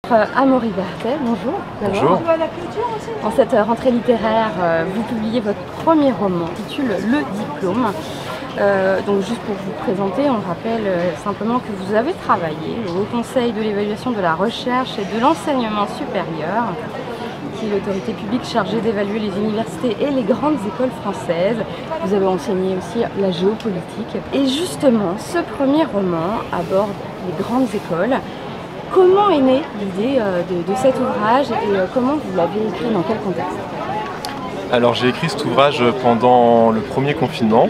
Amaury Berthet, bonjour. Bonjour. En cette rentrée littéraire, vous publiez votre premier roman, intitulé Le Diplôme. Donc juste pour vous présenter, on rappelle simplement que vous avez travaillé au Haut Conseil de l'évaluation de la recherche et de l'enseignement supérieur, qui est l'autorité publique chargée d'évaluer les universités et les grandes écoles françaises. Vous avez enseigné aussi la géopolitique. Et justement, ce premier roman aborde les grandes écoles. Comment est née l'idée de cet ouvrage et comment vous l'avez écrit, dans quel contexte? Alors j'ai écrit cet ouvrage pendant le premier confinement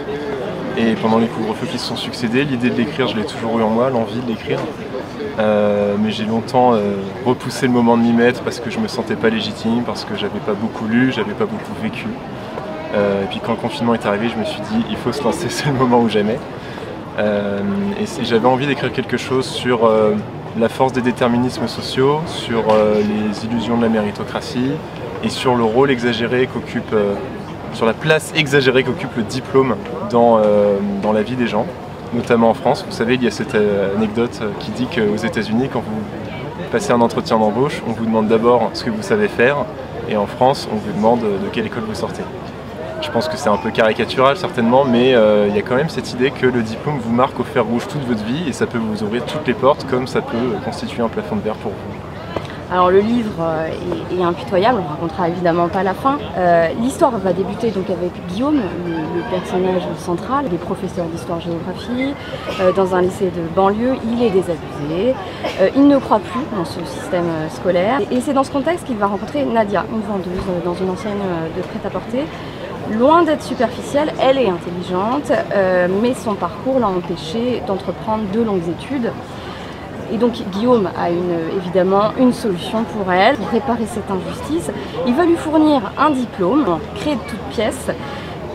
et pendant les couvre-feux qui se sont succédés. L'idée de l'écrire, je l'ai toujours eu en moi, l'envie de l'écrire. Mais j'ai longtemps repoussé le moment de m'y mettre parce que je me sentais pas légitime, parce que j'avais pas beaucoup lu, j'avais pas beaucoup vécu. Et puis quand le confinement est arrivé, je me suis dit il faut se lancer, c'est le moment ou jamais. Et j'avais envie d'écrire quelque chose sur la force des déterminismes sociaux, sur les illusions de la méritocratie et sur le rôle exagéré qu'occupe, sur la place exagérée qu'occupe le diplôme dans la vie des gens, notamment en France. Vous savez, il y a cette anecdote qui dit qu'aux États-Unis, quand vous passez un entretien d'embauche, on vous demande d'abord ce que vous savez faire, et en France, on vous demande de quelle école vous sortez. Je pense que c'est un peu caricatural certainement, mais il y a quand même cette idée que le diplôme vous marque au fer rouge toute votre vie et ça peut vous ouvrir toutes les portes comme ça peut constituer un plafond de verre pour vous. Alors le livre est impitoyable, on ne racontera évidemment pas la fin. L'histoire va débuter donc avec Guillaume, le personnage central, il est professeur d'histoire-géographie dans un lycée de banlieue, il est désabusé, il ne croit plus dans ce système scolaire et c'est dans ce contexte qu'il va rencontrer Nadia, une vendeuse dans une enseigne de prêt-à-porter. Loin d'être superficielle, elle est intelligente, mais son parcours l'a empêchée d'entreprendre de longues études. Et donc Guillaume a évidemment une solution pour elle, pour réparer cette injustice. Il va lui fournir un diplôme créé de toutes pièces.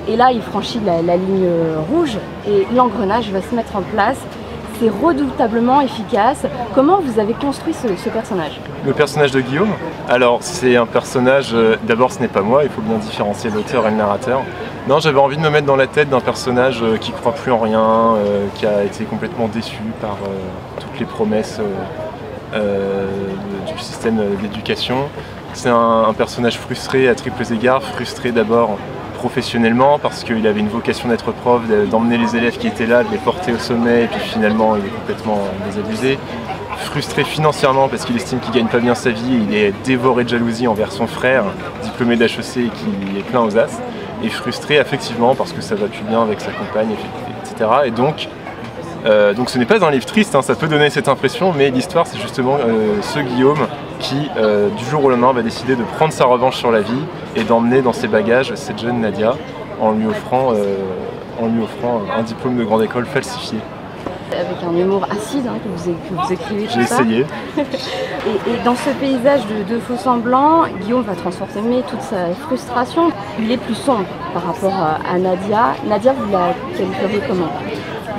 Et là, il franchit la ligne rouge et l'engrenage va se mettre en place. C'est redoutablement efficace. Comment vous avez construit ce personnage? Le personnage de Guillaume? Alors c'est un personnage, d'abord ce n'est pas moi, il faut bien différencier l'auteur et le narrateur. Non, j'avais envie de me mettre dans la tête d'un personnage qui ne croit plus en rien, qui a été complètement déçu par toutes les promesses du système d'éducation. C'est un personnage frustré à triples égards, frustré d'abord professionnellement parce qu'il avait une vocation d'être prof, d'emmener les élèves qui étaient là, de les porter au sommet et puis finalement il est complètement désabusé. Frustré financièrement parce qu'il estime qu'il ne gagne pas bien sa vie, il est dévoré de jalousie envers son frère, diplômé d'HEC et qui est plein aux as. Et frustré affectivement parce que ça va plus bien avec sa compagne, etc. Et donc ce n'est pas un livre triste, hein, ça peut donner cette impression, mais l'histoire c'est justement ce Guillaume qui du jour au lendemain va décider de prendre sa revanche sur la vie et d'emmener dans ses bagages cette jeune Nadia en lui offrant un diplôme de grande école falsifié. Avec un humour acide que vous écrivez. J'ai essayé. Et dans ce paysage de faux semblants, Guillaume va transformer toute sa frustration. Il est plus sombre par rapport à Nadia. Nadia, vous la qualifieriez comment?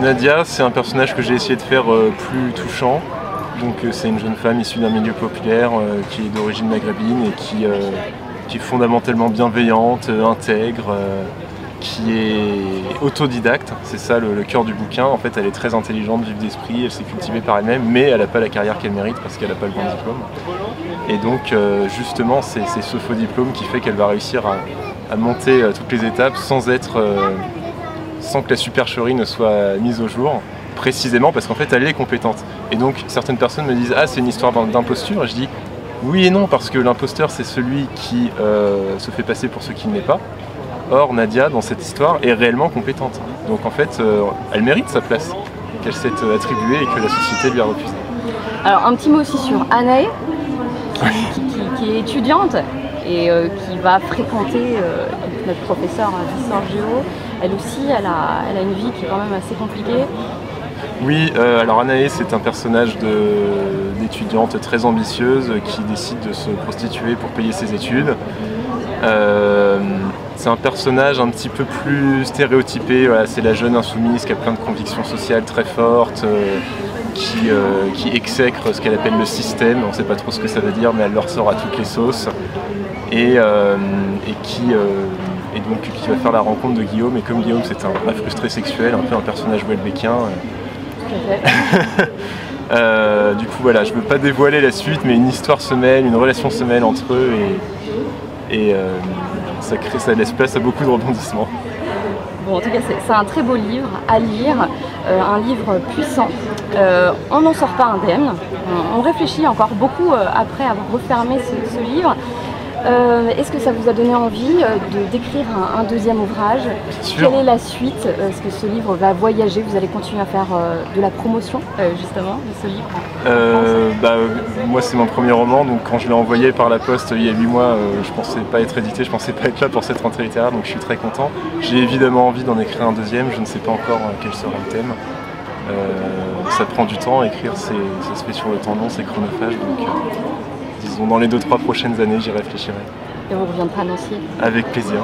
Nadia, c'est un personnage que j'ai essayé de faire plus touchant. Donc c'est une jeune femme issue d'un milieu populaire qui est d'origine maghrébine et qui est fondamentalement bienveillante, intègre, qui est autodidacte, c'est ça le cœur du bouquin. En fait, elle est très intelligente, vive d'esprit, elle s'est cultivée par elle-même, mais elle n'a pas la carrière qu'elle mérite parce qu'elle n'a pas le bon diplôme. Et donc, justement, c'est ce faux diplôme qui fait qu'elle va réussir à monter toutes les étapes sans que la supercherie ne soit mise au jour, précisément parce qu'en fait, elle est compétente. Et donc, certaines personnes me disent « Ah, c'est une histoire d'imposture », et je dis « Oui et non, parce que l'imposteur, c'est celui qui se fait passer pour ce qu'il n'est pas. » Or, Nadia, dans cette histoire, est réellement compétente. Donc en fait, elle mérite sa place qu'elle s'est attribuée et que la société lui a refusée. Alors un petit mot aussi sur Anaë, qui est étudiante et qui va fréquenter notre professeur d'histoire-géo. Elle aussi, elle a une vie qui est quand même assez compliquée. Oui, alors Anaë, c'est un personnage d'étudiante très ambitieuse qui décide de se prostituer pour payer ses études. C'est un personnage un petit peu plus stéréotypé, voilà, c'est la jeune insoumise qui a plein de convictions sociales très fortes, qui exècre ce qu'elle appelle le système, on ne sait pas trop ce que ça veut dire, mais elle le ressort à toutes les sauces, et donc qui va faire la rencontre de Guillaume, et comme Guillaume c'est un frustré sexuel, un peu un personnage welbeckien, Du coup voilà, je ne veux pas dévoiler la suite, mais une histoire se mêle, une relation se mêle entre eux et ça laisse place à beaucoup de rebondissements. Bon, en tout cas, c'est un très beau livre à lire, un livre puissant. On n'en sort pas indemne. On réfléchit encore beaucoup après avoir refermé ce livre. Est-ce que ça vous a donné envie d'écrire un deuxième ouvrage? Quelle est la suite? Est-ce que ce livre va voyager? Vous allez continuer à faire de la promotion justement de ce livre? Moi c'est mon premier roman, donc quand je l'ai envoyé par la poste il y a 8 mois, je pensais pas être édité, je pensais pas être là pour cette rentrée littéraire, donc je suis très content. J'ai évidemment envie d'en écrire un deuxième, je ne sais pas encore quel sera le thème. Ça prend du temps, écrire ça se fait sur le temps long, c'est chronophage, donc disons dans les 2-3 prochaines années j'y réfléchirai. Et vous reviendrez à Nancy? Avec plaisir.